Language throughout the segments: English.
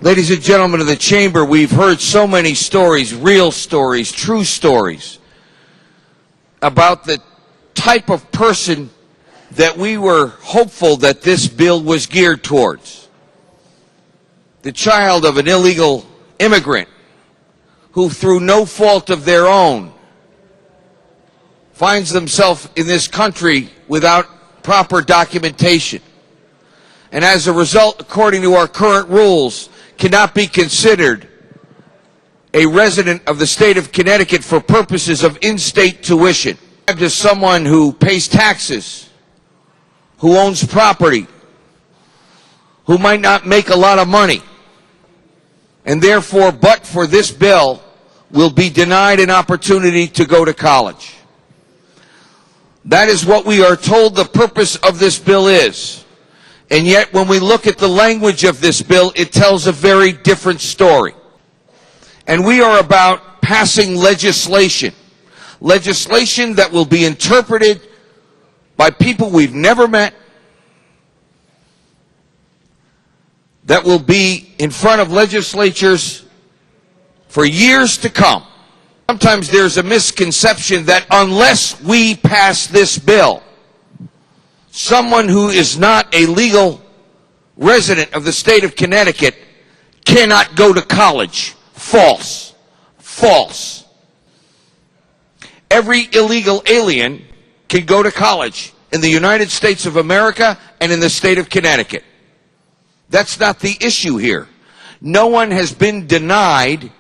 Ladies and gentlemen of the chamber, we've heard so many stories, real stories, true stories, about the type of person that we were hopeful that this bill was geared towards. The child of an illegal immigrant who, through no fault of their own, finds themselves in this country without proper documentation. And as a result, according to our current rules, cannot be considered a resident of the state of Connecticut for purposes of in-state tuition. As someone who pays taxes, who owns property, who might not make a lot of money, and therefore, but for this bill, will be denied an opportunity to go to college. That is what we are told the purpose of this bill is. And yet, when we look at the language of this bill, it tells a very different story. And we are about passing legislation. Legislation that will be interpreted by people we've never met, that will be in front of legislatures for years to come. Sometimes there's a misconception that unless we pass this bill, someone who is not a legal resident of the state of Connecticut cannot go to college. False. False. Every illegal alien can go to college in the United States of America and in the state of Connecticut. That's not the issue here. No one has been denied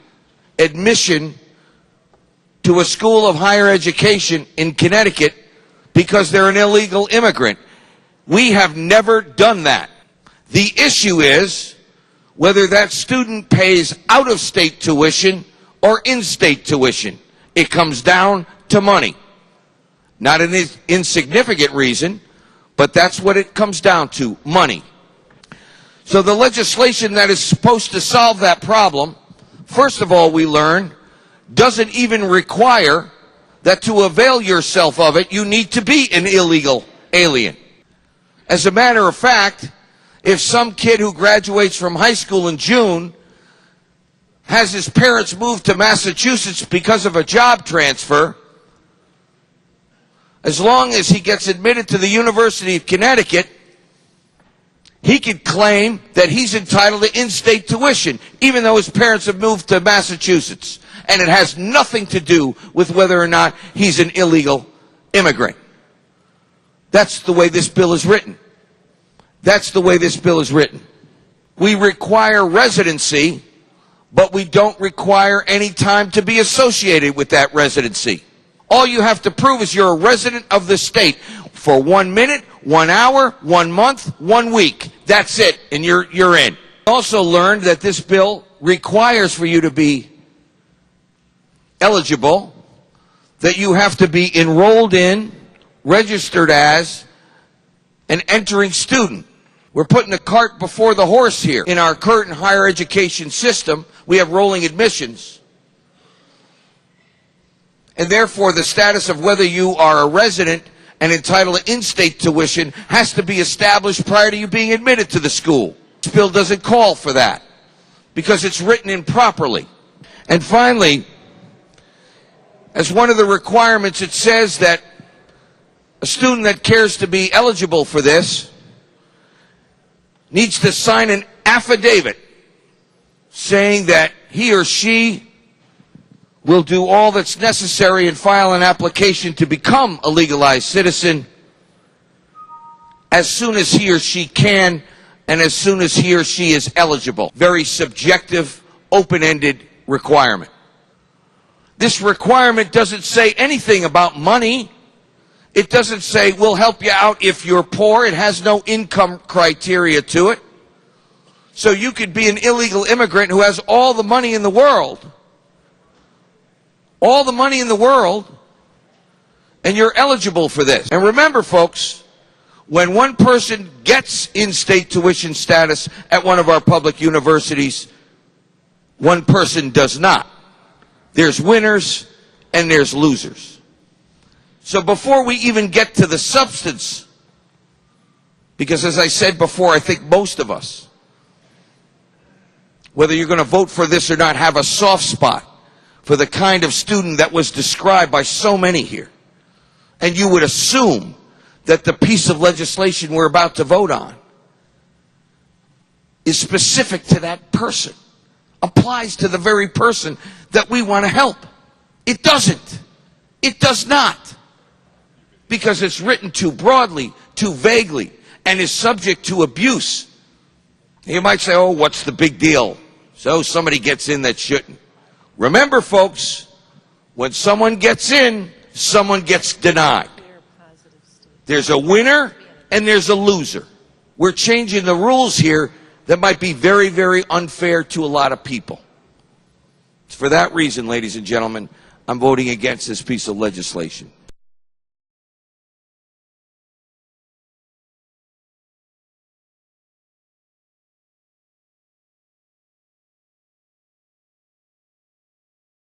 admission to a school of higher education in Connecticut because they're an illegal immigrant. We have never done that. The issue is whether that student pays out-of-state tuition or in-state tuition. It comes down to money. Not an insignificant reason, but that's what it comes down to, money. So the legislation that is supposed to solve that problem, first of all, we learn, doesn't even require that to avail yourself of it, you need to be an illegal alien. As a matter of fact, if some kid who graduates from high school in June has his parents move to Massachusetts because of a job transfer, as long as he gets admitted to the University of Connecticut, he could claim that he's entitled to in-state tuition, even though his parents have moved to Massachusetts. And it has nothing to do with whether or not he's an illegal immigrant. That's the way this bill is written. That's the way this bill is written. We require residency, but we don't require any time to be associated with that residency. All you have to prove is you're a resident of the state for 1 minute, 1 hour, 1 month, 1 week. That's it, and you're in. We also learned that this bill requires for you to be eligible, that you have to be enrolled in, registered as, an entering student. We're putting the cart before the horse here. In our current higher education system, we have rolling admissions. And therefore, the status of whether you are a resident and entitled to in-state tuition has to be established prior to you being admitted to the school. This bill doesn't call for that because it's written improperly. And finally, as one of the requirements, it says that a student that cares to be eligible for this needs to sign an affidavit saying that he or she will do all that's necessary and file an application to become a legalized citizen as soon as he or she can and as soon as he or she is eligible. Very subjective, open-ended requirement. This requirement doesn't say anything about money. It doesn't say we'll help you out if you're poor. It has no income criteria to it. So you could be an illegal immigrant who has all the money in the world. All the money in the world, and you're eligible for this. And remember, folks, when one person gets in-state tuition status at one of our public universities, one person does not. There's winners and there's losers. So before we even get to the substance, because as I said before, I think most of us whether you're going to vote for this or not, have a soft spot for the kind of student that was described by so many here. And you would assume that the piece of legislation we're about to vote on is specific to that person, applies to the very person that we want to help. It doesn't. It does not. Because it's written too broadly, too vaguely, and is subject to abuse. You might say, oh, what's the big deal? So somebody gets in that shouldn't. Remember, folks, when someone gets in, someone gets denied. There's a winner and there's a loser. We're changing the rules here that might be very, very unfair to a lot of people. It's for that reason, ladies and gentlemen, I'm voting against this piece of legislation.